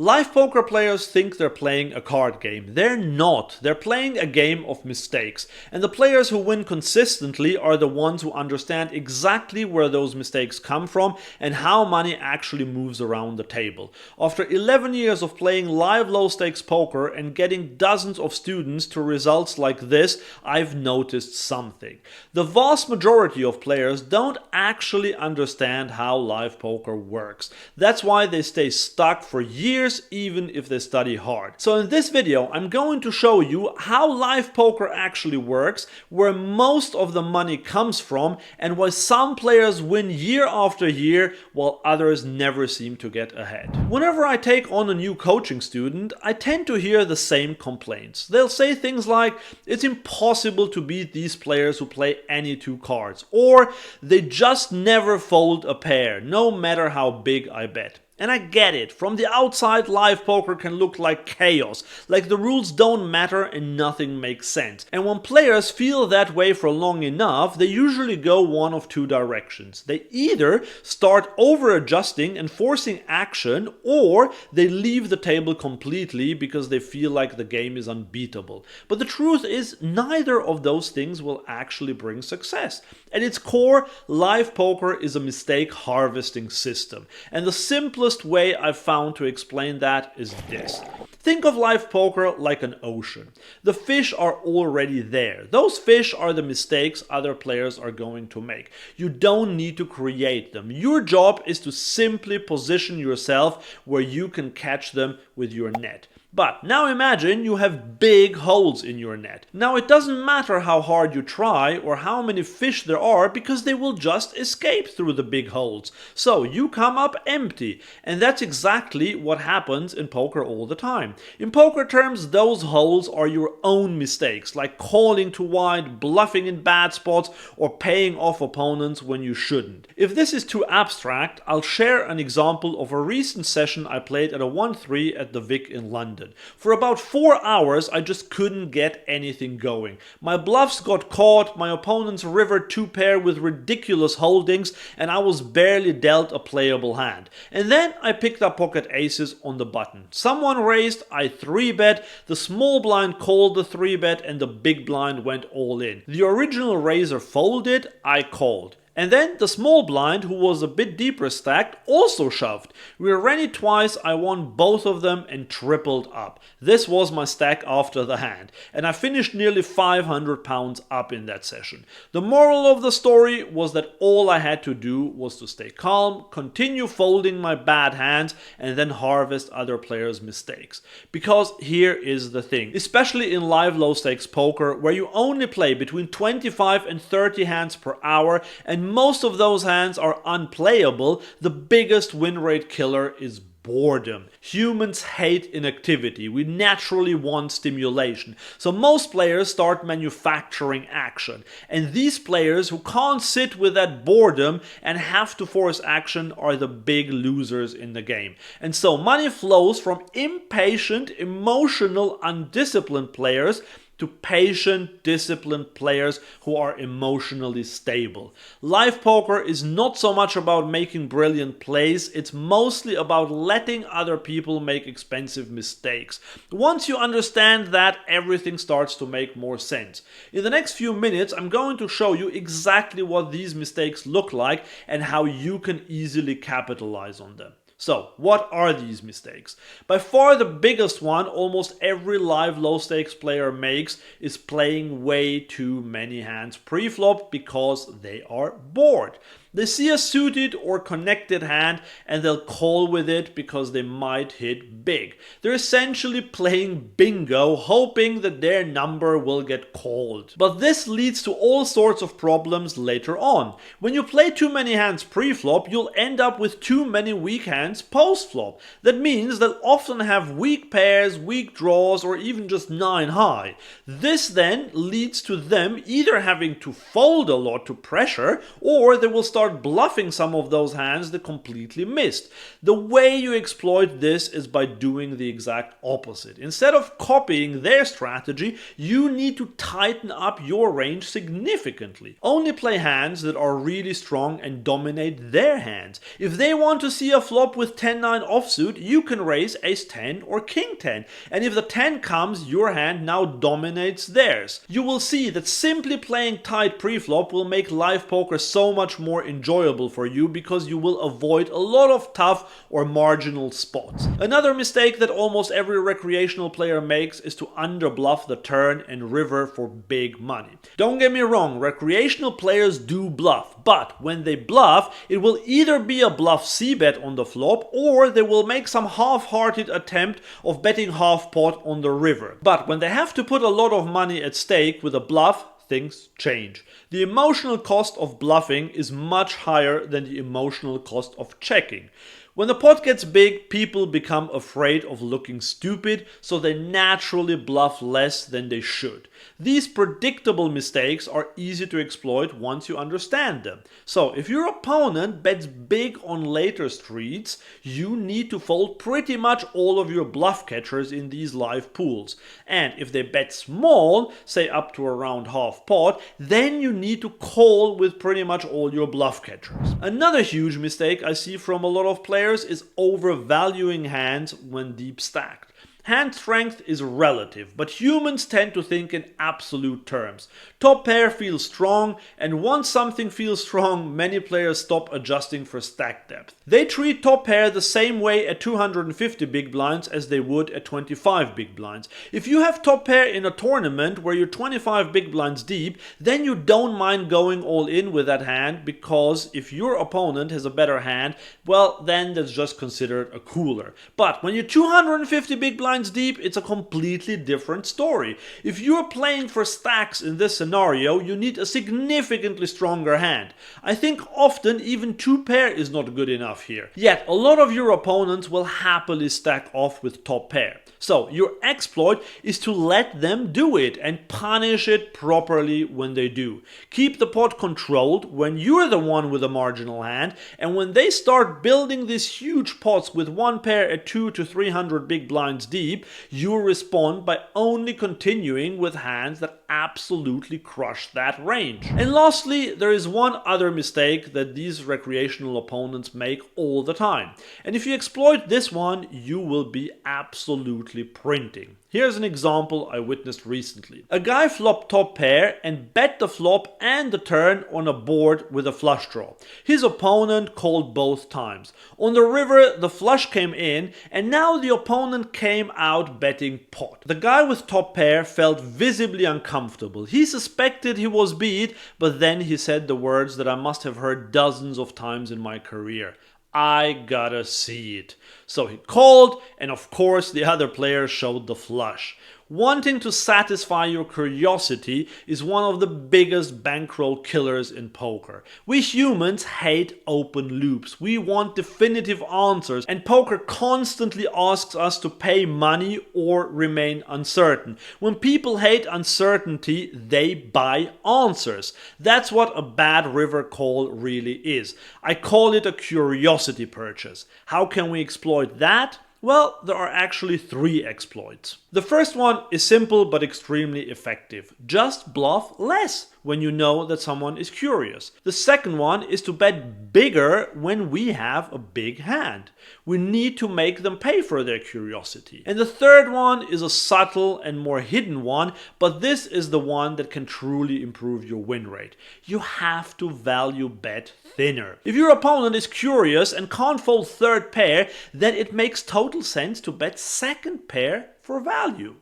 Live poker players think they're playing a card game. They're not. They're playing a game of mistakes. And the players who win consistently are the ones who understand exactly where those mistakes come from and how money actually moves around the table. After 11 years of playing live low-stakes poker and getting dozens of students to results like this, I've noticed something. The vast majority of players don't actually understand how live poker works. That's why they stay stuck for years even if they study hard. So in this video, I'm going to show you how live poker actually works, where most of the money comes from, and why some players win year after year while others never seem to get ahead. Whenever I take on a new coaching student, I tend to hear the same complaints. They'll say things like, it's impossible to beat these players who play any two cards, or they just never fold a pair, no matter how big I bet. And I get it. From the outside, live poker can look like chaos, like the rules don't matter and nothing makes sense. And when players feel that way for long enough, they usually go one of two directions. They either start over-adjusting and forcing action, or they leave the table completely because they feel like the game is unbeatable. But the truth is, neither of those things will actually bring success. At its core, live poker is a mistake harvesting system. And the simplest way I've found to explain that is this. Think of live poker like an ocean. The fish are already there. Those fish are the mistakes other players are going to make. You don't need to create them. Your job is to simply position yourself where you can catch them with your net. But now imagine you have big holes in your net. Now it doesn't matter how hard you try or how many fish there are, because they will just escape through the big holes. So you come up empty. And that's exactly what happens in poker all the time. In poker terms, those holes are your own mistakes, like calling too wide, bluffing in bad spots, or paying off opponents when you shouldn't. If this is too abstract, I'll share an example of a recent session I played at a 1-3 at the Vic in London. For about 4 hours, I just couldn't get anything going. My bluffs got caught, my opponent's river 2-pair with ridiculous holdings, and I was barely dealt a playable hand. And then I picked up pocket aces on the button. Someone raised, I 3-bet, the small blind called the 3-bet, and the big blind went all in. The original raiser folded, I called. And then the small blind, who was a bit deeper stacked, also shoved. We ran it twice, I won both of them and tripled up. This was my stack after the hand, and I finished nearly 500 pounds up in that session. The moral of the story was that all I had to do was to stay calm, continue folding my bad hands, and then harvest other players' mistakes. Because here is the thing, especially in live low stakes poker, where you only play between 25 and 30 hands per hour, and most of those hands are unplayable, the biggest win rate killer is boredom. Humans hate inactivity. We naturally want stimulation. So most players start manufacturing action. And these players who can't sit with that boredom and have to force action are the big losers in the game. And so money flows from impatient, emotional, undisciplined players to patient, disciplined players who are emotionally stable. Live poker is not so much about making brilliant plays, it's mostly about letting other people make expensive mistakes. Once you understand that, everything starts to make more sense. In the next few minutes, I'm going to show you exactly what these mistakes look like and how you can easily capitalize on them. So, what are these mistakes? By far the biggest one almost every live low stakes player makes is playing way too many hands pre-flop because they are bored. They see a suited or connected hand and they'll call with it because they might hit big. They're essentially playing bingo, hoping that their number will get called. But this leads to all sorts of problems later on. When you play too many hands pre-flop, you'll end up with too many weak hands post-flop. That means they'll often have weak pairs, weak draws, or even just 9 high. This then leads to them either having to fold a lot to pressure, or they will start start bluffing some of those hands that completely missed. The way you exploit this is by doing the exact opposite. Instead of copying their strategy, you need to tighten up your range significantly. Only play hands that are really strong and dominate their hands. If they want to see a flop with 10-9 offsuit, you can raise ace-10 or king-10. And if the 10 comes, your hand now dominates theirs. You will see that simply playing tight pre-flop will make live poker so much more enjoyable for you because you will avoid a lot of tough or marginal spots. Another mistake that almost every recreational player makes is to underbluff the turn and river for big money. Don't get me wrong, recreational players do bluff, but when they bluff, it will either be a bluff c-bet on the flop or they will make some half-hearted attempt of betting half pot on the river. But when they have to put a lot of money at stake with a bluff, things change. The emotional cost of bluffing is much higher than the emotional cost of checking. When the pot gets big, people become afraid of looking stupid, so they naturally bluff less than they should. These predictable mistakes are easy to exploit once you understand them. So if your opponent bets big on later streets, you need to fold pretty much all of your bluff catchers in these live pools. And if they bet small, say up to around half pot, then you need to call with pretty much all your bluff catchers. Another huge mistake I see from a lot of players is overvaluing hands when deep stacked. Hand strength is relative, but humans tend to think in absolute terms. Top pair feels strong, and once something feels strong, many players stop adjusting for stack depth. They treat top pair the same way at 250 big blinds as they would at 25 big blinds. If you have top pair in a tournament where you're 25 big blinds deep, then you don't mind going all in with that hand, because if your opponent has a better hand, well, then that's just considered a cooler. But when you're 250 big blinds deep, it's a completely different story. If you're playing for stacks in this scenario, you need a significantly stronger hand. I think often even 2 pair is not good enough here. Yet a lot of your opponents will happily stack off with top pair. So your exploit is to let them do it and punish it properly when they do. Keep the pot controlled when you're the one with a marginal hand, and when they start building these huge pots with 1 pair at 200 to 300 big blinds deep, you respond by only continuing with hands that absolutely crush that range. And lastly, there is one other mistake that these recreational opponents make all the time. And if you exploit this one, you will be absolutely printing. Here's an example I witnessed recently. A guy flopped top pair and bet the flop and the turn on a board with a flush draw. His opponent called both times. On the river, the flush came in, and now the opponent came out betting pot. The guy with top pair felt visibly uncomfortable. He suspected he was beat, but then he said the words that I must have heard dozens of times in my career. I gotta see it. So he called, and of course the other player showed the flush. Wanting to satisfy your curiosity is one of the biggest bankroll killers in poker. We humans hate open loops. We want definitive answers, and poker constantly asks us to pay money or remain uncertain. When people hate uncertainty, they buy answers. That's what a bad river call really is. I call it a curiosity purchase. How can we exploit that? Well, there are actually 3 exploits. The first one is simple but extremely effective. Just bluff less when you know that someone is curious. The second one is to bet bigger when we have a big hand. We need to make them pay for their curiosity. And the third one is a subtle and more hidden one, but this is the one that can truly improve your win rate. You have to value bet thinner. If your opponent is curious and can't fold third pair, then it makes total sense to bet second pair for value.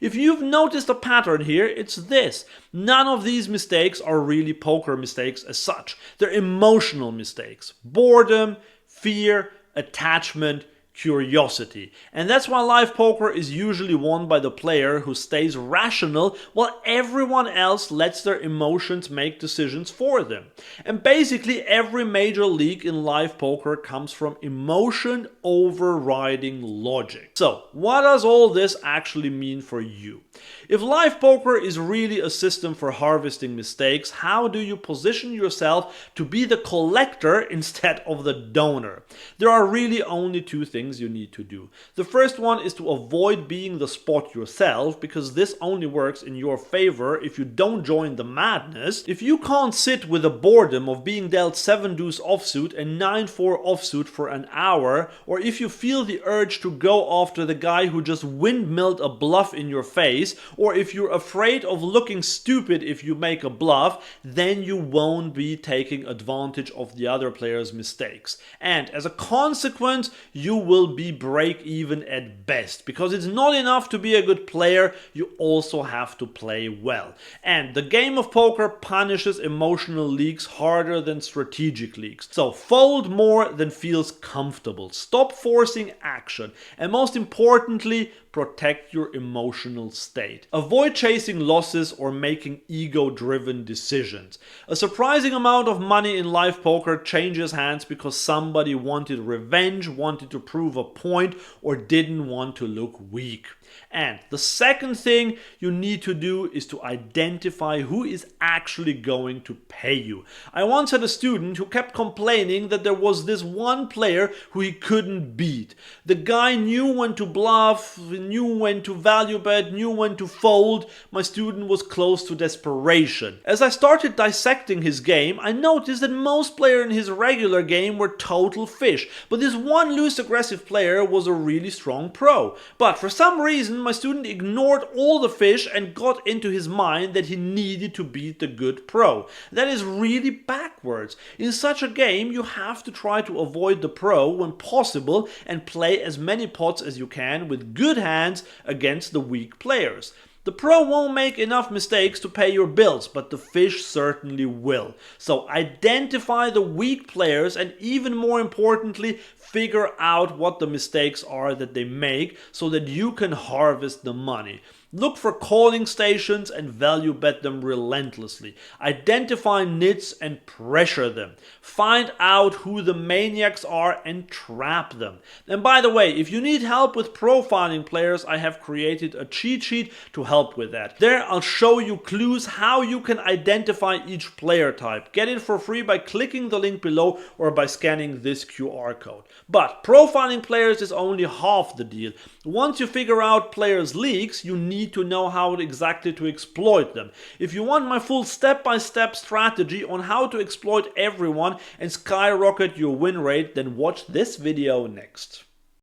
If you've noticed a pattern here, it's this. None of these mistakes are really poker mistakes as such. They're emotional mistakes. Boredom, fear, attachment, curiosity. And that's why live poker is usually won by the player who stays rational while everyone else lets their emotions make decisions for them. And basically every major league in live poker comes from emotion overriding logic. So what does all this actually mean for you? If live poker is really a system for harvesting mistakes, how do you position yourself to be the collector instead of the donor? There are really only two things you need to do. The first one is to avoid being the spot yourself, because this only works in your favor if you don't join the madness. If you can't sit with the boredom of being dealt 7 deuce offsuit and 9-4 offsuit for an hour, or if you feel the urge to go after the guy who just windmilled a bluff in your face, or if you're afraid of looking stupid if you make a bluff, then you won't be taking advantage of the other player's mistakes. And as a consequence, you will be break even at best, because it's not enough to be a good player, you also have to play well. And the game of poker punishes emotional leaks harder than strategic leaks. So fold more than feels comfortable. Stop forcing action. And most importantly, protect your emotional state. Avoid chasing losses or making ego-driven decisions. A surprising amount of money in live poker changes hands because somebody wanted revenge, wanted to prove a point, or didn't want to look weak. And the second thing you need to do is to identify who is actually going to pay you. I once had a student who kept complaining that there was this one player who he couldn't beat. The guy knew when to bluff, knew when to value bet, knew when to fold. My student was close to desperation. As I started dissecting his game, I noticed that most players in his regular game were total fish, but this one loose aggressive player was a really strong pro. But for some reason, my student ignored all the fish and got into his mind that he needed to beat the good pro. That is really backwards. In such a game, you have to try to avoid the pro when possible and play as many pots as you can with good hands against the weak players. The pro won't make enough mistakes to pay your bills, but the fish certainly will. So identify the weak players and, even more importantly, figure out what the mistakes are that they make so that you can harvest the money. Look for calling stations and value bet them relentlessly. Identify nits and pressure them. Find out who the maniacs are and trap them. And by the way, if you need help with profiling players, I have created a cheat sheet to help with that. There I'll show you clues how you can identify each player type. Get it for free by clicking the link below or by scanning this QR code. But profiling players is only half the deal. Once you figure out players' leaks, you need to know how exactly to exploit them. If you want my full step-by-step strategy on how to exploit everyone and skyrocket your win rate, then watch this video next.